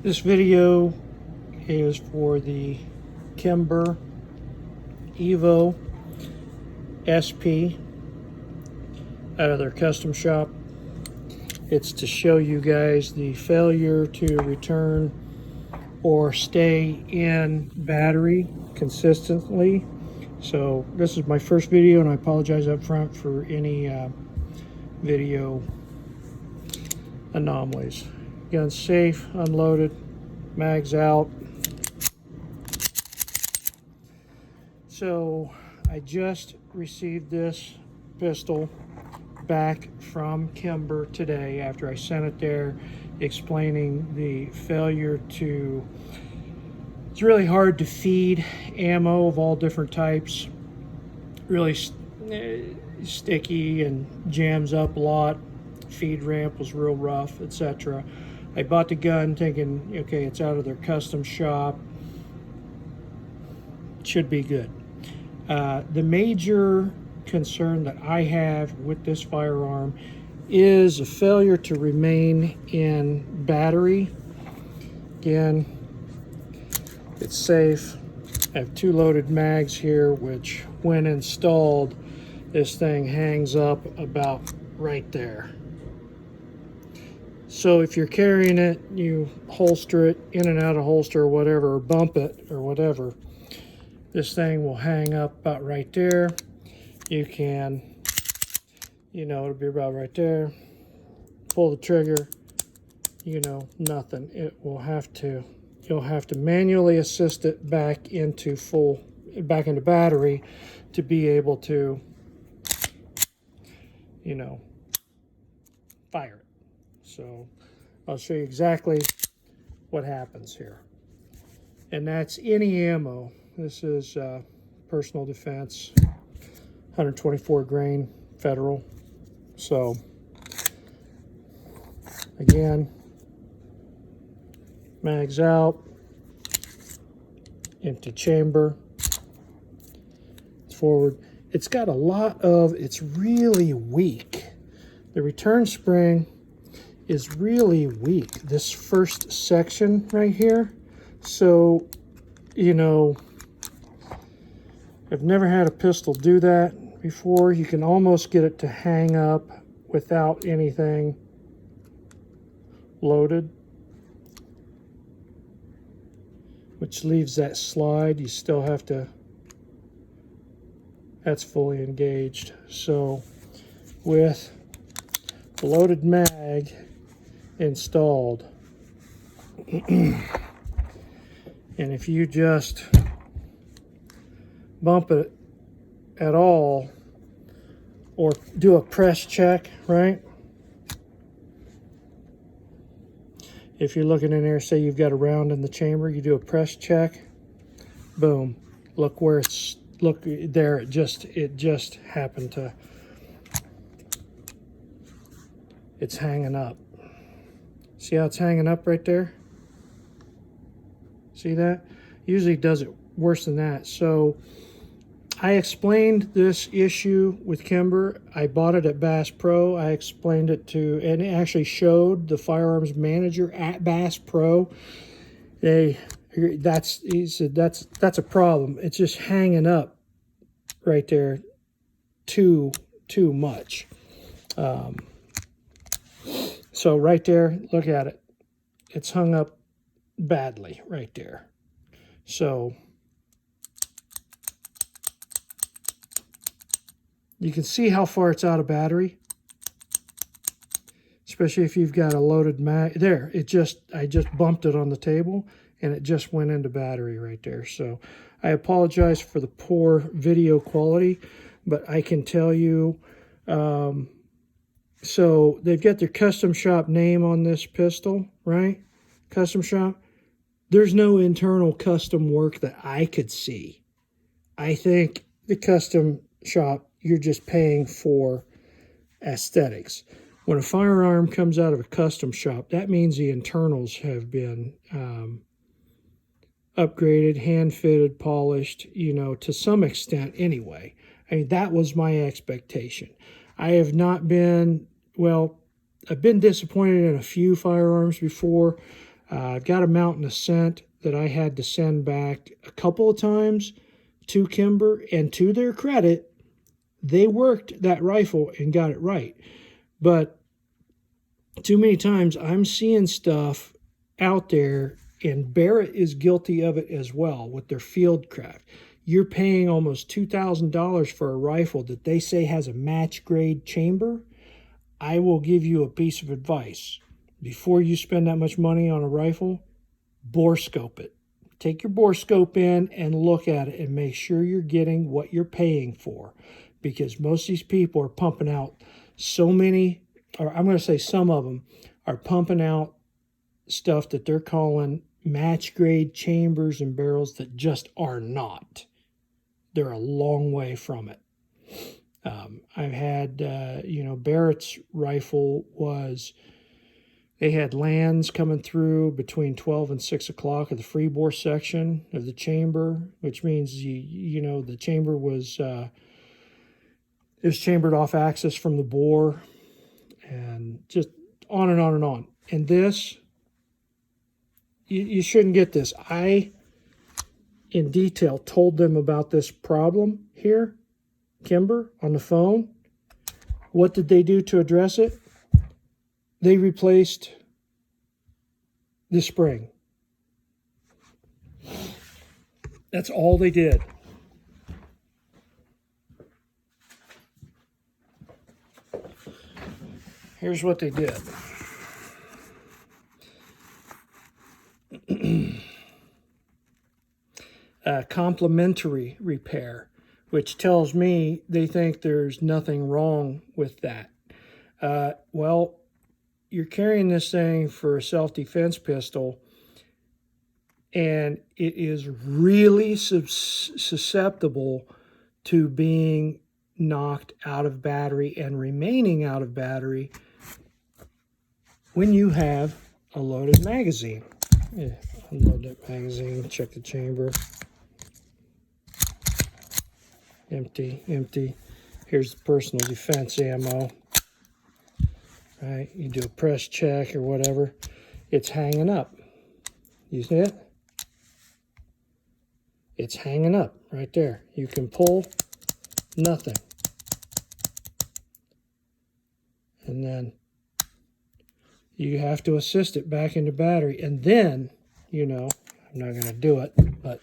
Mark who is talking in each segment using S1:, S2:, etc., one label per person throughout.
S1: This video is for the Kimber EVO SP out of their custom shop. It's to show you guys the failure to return or stay in battery consistently. So this is my first video, and I apologize up front for any video anomalies. Gun's safe, unloaded, mags out. So I just received this pistol back from Kimber today after I sent it there, explaining the failure to, it's really hard to feed ammo of all different types, really sticky and jams up a lot. Feed ramp was real rough, etc. I bought the gun thinking, okay, it's out of their custom shop, it should be good. The major concern that I have with this firearm is a failure to remain in battery. Again, it's safe. I have two loaded mags here, which when installed, this thing hangs up about right there. So if you're carrying it, you holster it in and out of holster or whatever, or bump it or whatever, this thing will hang up about right there. You can, it'll be about right there. Pull the trigger, nothing. It will have to, you'll have to manually assist it back into battery to be able to, fire it. So I'll show you exactly what happens here. And that's any ammo. This is personal defense, 124 grain federal. So again, mags out, empty chamber, it's forward. It's got a lot of, it's really weak. The return spring is really weak, this first section right here. So, I've never had a pistol do that before. You can almost get it to hang up without anything loaded, which leaves that slide. You still have to, that's fully engaged. So with the loaded mag installed, and if you just bump it at all or do a press check, right? If you're looking in there, say you've got a round in the chamber, you do a press check, boom, look where it's, look there, it just happened to, it's hanging up. See how it's hanging up right there? See that? Usually does it worse than that. So I explained this issue with Kimber. I bought it at Bass Pro. I explained it to, and it actually showed the firearms manager at Bass Pro. He said that's a problem. It's just hanging up right there too much. So right there, look at it. It's hung up badly right there. So you can see how far it's out of battery, especially if you've got a loaded mag. There, I just bumped it on the table and it just went into battery right there. So I apologize for the poor video quality, but I can tell you, so they've got their custom shop name on this pistol, right? Custom shop. There's no internal custom work that I could see. I think the custom shop, you're just paying for aesthetics. When a firearm comes out of a custom shop, that means the internals have been upgraded, hand-fitted, polished, to some extent anyway. I mean, that was my expectation. I have not been, well, I've been disappointed in a few firearms before. I've got a mountain of scent that I had to send back a couple of times to Kimber, and to their credit, they worked that rifle and got it right. But too many times I'm seeing stuff out there, and Barrett is guilty of it as well with their Fieldcraft. You're paying almost $2,000 for a rifle that they say has a match grade chamber. I will give you a piece of advice. Before you spend that much money on a rifle, bore scope it. Take your bore scope in and look at it and make sure you're getting what you're paying for, because most of these people are pumping out so many, or I'm going to say some of them are pumping out stuff that they're calling match grade chambers and barrels that just are not. They're a long way from it. I've had, Barrett's rifle was, they had lands coming through between 12 and 6 o'clock of the free bore section of the chamber, which means, the chamber was, it was chambered off axis from the bore, and just on and on and on. And this, you shouldn't get this. I, in detail, told them about this problem here, Kimber, on the phone. What did they do to address it? They replaced the spring. That's all they did. Here's what they did. Complimentary repair, which tells me they think there's nothing wrong with that. Well, you're carrying this thing for a self-defense pistol, and it is really susceptible to being knocked out of battery and remaining out of battery when you have a loaded magazine. Unload that magazine, check the chamber. Empty. Here's the personal defense ammo. Right, you do a press check or whatever. It's hanging up. You see it? It's hanging up right there. You can pull, nothing. And then you have to assist it back into battery. And then, I'm not going to do it, but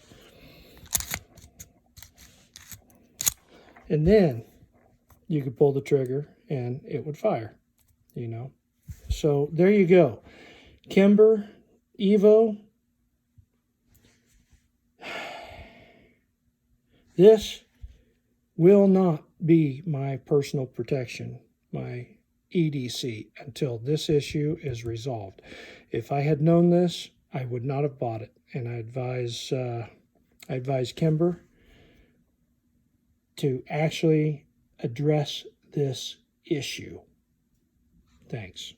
S1: and then you could pull the trigger and it would fire, So there you go. Kimber, EVO. This will not be my personal protection, my EDC, until this issue is resolved. If I had known this, I would not have bought it. And I advise Kimber to actually address this issue. Thanks.